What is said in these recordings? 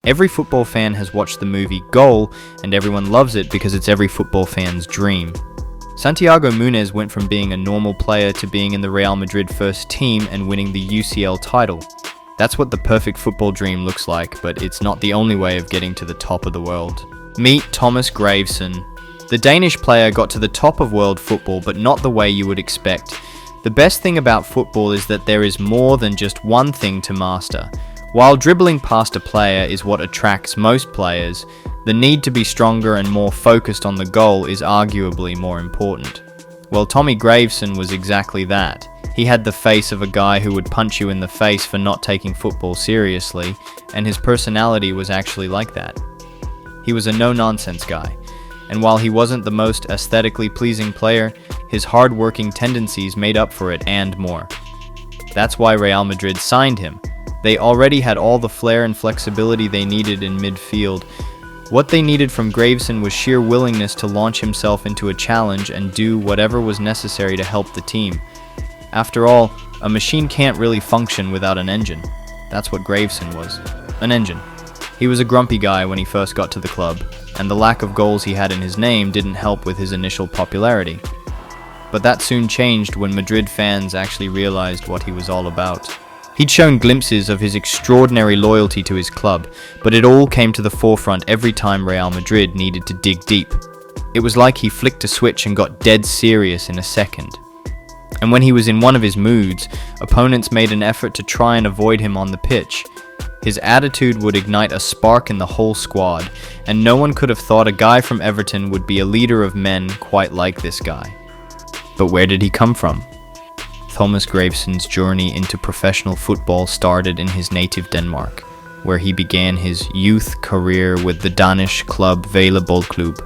Every football fan has watched the movie Goal, and everyone loves it because it's every football fan's dream. Santiago Munez went from being a normal player to being in the Real Madrid first team and winning the UCL title. That's what the perfect football dream looks like, but it's not the only way of getting to the top of the world. Meet Thomas Gravesen. The Danish player got to the top of world football, but not the way you would expect. The best thing about football is that there is more than just one thing to master. While dribbling past a player is what attracts most players, the need to be stronger and more focused on the goal is arguably more important. Well, Tommy Gravesen was exactly that. He had the face of a guy who would punch you in the face for not taking football seriously, and his personality was actually like that. He was a no-nonsense guy, and while he wasn't the most aesthetically pleasing player, his hard-working tendencies made up for it and more. That's why Real Madrid signed him. They already had all the flair and flexibility they needed in midfield. What they needed from Gravesen was sheer willingness to launch himself into a challenge and do whatever was necessary to help the team. After all, a machine can't really function without an engine. That's what Gravesen was, an engine. He was a grumpy guy when he first got to the club, and the lack of goals he had in his name didn't help with his initial popularity. But that soon changed when Madrid fans actually realized what he was all about. He'd shown glimpses of his extraordinary loyalty to his club, but it all came to the forefront every time Real Madrid needed to dig deep. It was like he flicked a switch and got dead serious in a second. And when he was in one of his moods, opponents made an effort to try and avoid him on the pitch. His attitude would ignite a spark in the whole squad, and no one could have thought a guy from Everton would be a leader of men quite like this guy. But where did he come from? Thomas Gravesen's journey into professional football started in his native Denmark, where he began his youth career with the Danish club Vejle Boldklub.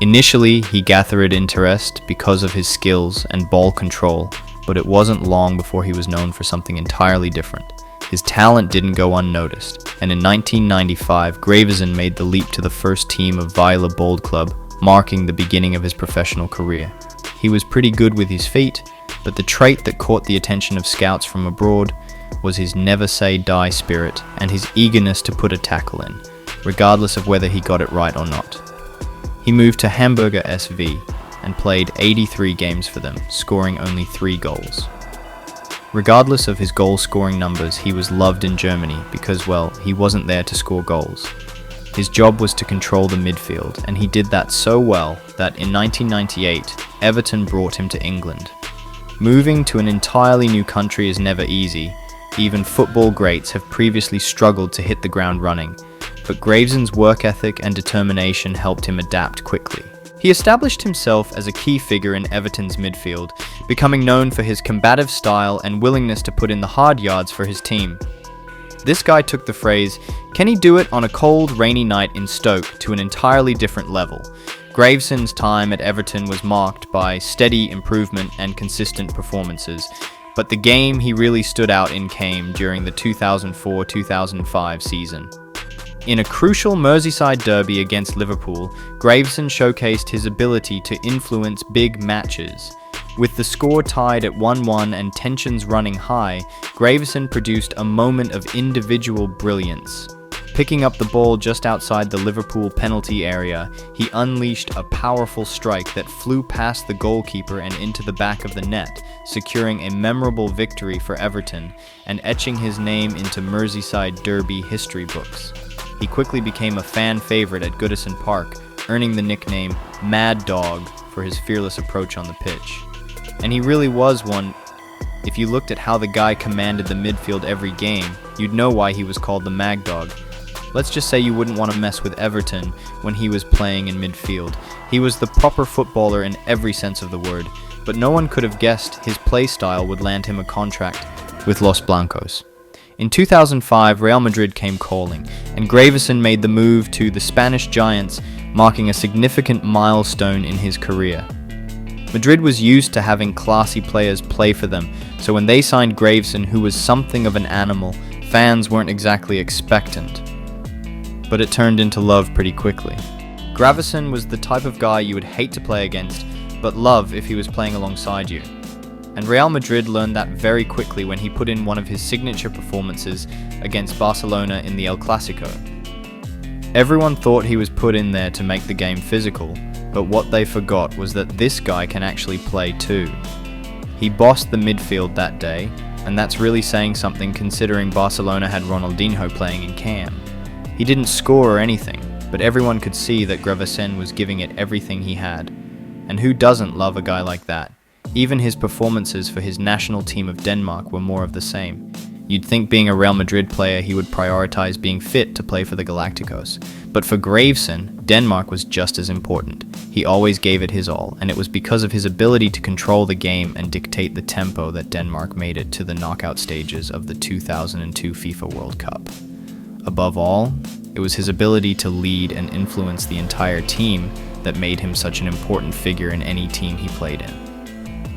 Initially, he gathered interest because of his skills and ball control, but it wasn't long before he was known for something entirely different. His talent didn't go unnoticed, and in 1995, Gravesen made the leap to the first team of Vejle Boldklub, marking the beginning of his professional career. He was pretty good with his feet, but the trait that caught the attention of scouts from abroad was his never-say-die spirit and his eagerness to put a tackle in, regardless of whether he got it right or not. He moved to Hamburger SV and played 83 games for them, scoring only 3 goals. Regardless of his goal-scoring numbers, he was loved in Germany because, well, he wasn't there to score goals. His job was to control the midfield, and he did that so well that in 1998, Everton brought him to England. Moving to an entirely new country is never easy. Even football greats have previously struggled to hit the ground running, but Gravesen's work ethic and determination helped him adapt quickly. He established himself as a key figure in Everton's midfield, becoming known for his combative style and willingness to put in the hard yards for his team. This guy took the phrase, "Can he do it on a cold, rainy night in Stoke?" to an entirely different level. Gravesen's time at Everton was marked by steady improvement and consistent performances, but the game he really stood out in came during the 2004-2005 season. In a crucial Merseyside derby against Liverpool, Gravesen showcased his ability to influence big matches. With the score tied at 1-1 and tensions running high, Gravesen produced a moment of individual brilliance. Picking up the ball just outside the Liverpool penalty area, he unleashed a powerful strike that flew past the goalkeeper and into the back of the net, securing a memorable victory for Everton and etching his name into Merseyside derby history books. He quickly became a fan favorite at Goodison Park, earning the nickname Mad Dog for his fearless approach on the pitch. And he really was one. If you looked at how the guy commanded the midfield every game, you'd know why he was called the Mag Dog. Let's just say you wouldn't want to mess with Everton when he was playing in midfield. He was the proper footballer in every sense of the word, but no one could have guessed his play style would land him a contract with Los Blancos. In 2005, Real Madrid came calling, and Gravesen made the move to the Spanish Giants, marking a significant milestone in his career. Madrid was used to having classy players play for them, so when they signed Gravesen, who was something of an animal, fans weren't exactly expectant. But it turned into love pretty quickly. Gravesen was the type of guy you would hate to play against, but love if he was playing alongside you. And Real Madrid learned that very quickly when he put in one of his signature performances against Barcelona in the El Clásico. Everyone thought he was put in there to make the game physical, but what they forgot was that this guy can actually play too. He bossed the midfield that day, and that's really saying something considering Barcelona had Ronaldinho playing in cam. He didn't score or anything, but everyone could see that Gravesen was giving it everything he had. And who doesn't love a guy like that? Even his performances for his national team of Denmark were more of the same. You'd think being a Real Madrid player he would prioritize being fit to play for the Galácticos. But for Gravesen, Denmark was just as important. He always gave it his all, and it was because of his ability to control the game and dictate the tempo that Denmark made it to the knockout stages of the 2002 FIFA World Cup. Above all, it was his ability to lead and influence the entire team that made him such an important figure in any team he played in.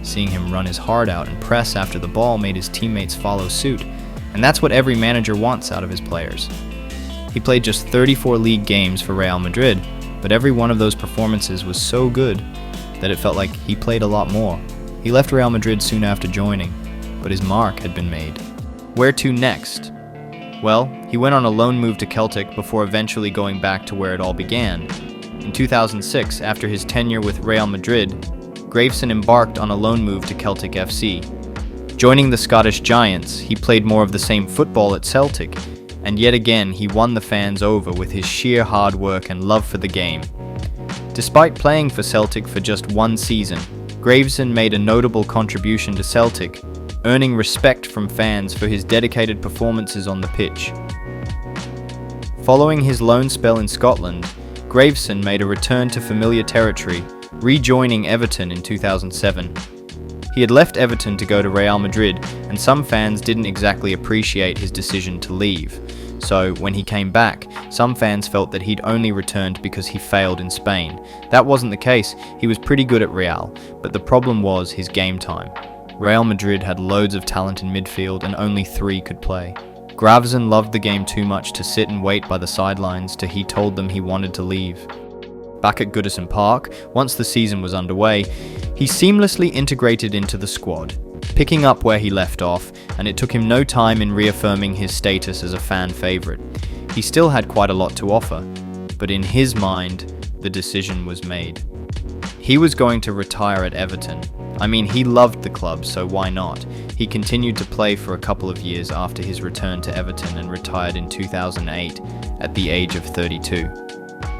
Seeing him run his heart out and press after the ball made his teammates follow suit, and that's what every manager wants out of his players. He played just 34 league games for Real Madrid, but every one of those performances was so good that it felt like he played a lot more. He left Real Madrid soon after joining, but his mark had been made. Where to next? Well, he went on a loan move to Celtic before eventually going back to where it all began. In 2006, after his tenure with Real Madrid, Gravesen embarked on a loan move to Celtic FC. Joining the Scottish Giants, he played more of the same football at Celtic, and yet again he won the fans over with his sheer hard work and love for the game. Despite playing for Celtic for just one season, Gravesen made a notable contribution to Celtic, earning respect from fans for his dedicated performances on the pitch. Following his loan spell in Scotland, Gravesen made a return to familiar territory, rejoining Everton in 2007. He had left Everton to go to Real Madrid, and some fans didn't exactly appreciate his decision to leave. So, when he came back, some fans felt that he'd only returned because he failed in Spain. That wasn't the case. He was pretty good at Real, but the problem was his game time. Real Madrid had loads of talent in midfield and only 3 could play. Gravesen loved the game too much to sit and wait by the sidelines till he told them he wanted to leave. Back at Goodison Park, once the season was underway, he seamlessly integrated into the squad, picking up where he left off, and it took him no time in reaffirming his status as a fan favourite. He still had quite a lot to offer, but in his mind, the decision was made. He was going to retire at Everton. I mean, he loved the club, so why not? He continued to play for a couple of years after his return to Everton and retired in 2008 at the age of 32.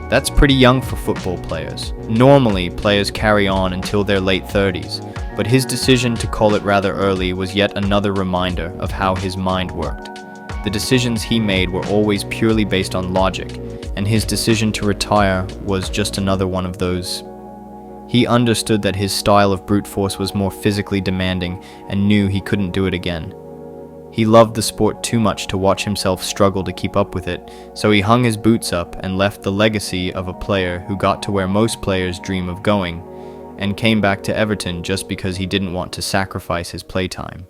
That's pretty young for football players. Normally, players carry on until their late 30s, but his decision to call it rather early was yet another reminder of how his mind worked. The decisions he made were always purely based on logic, and his decision to retire was just another one of those. He understood that his style of brute force was more physically demanding and knew he couldn't do it again. He loved the sport too much to watch himself struggle to keep up with it, so he hung his boots up and left the legacy of a player who got to where most players dream of going, and came back to Everton just because he didn't want to sacrifice his playtime.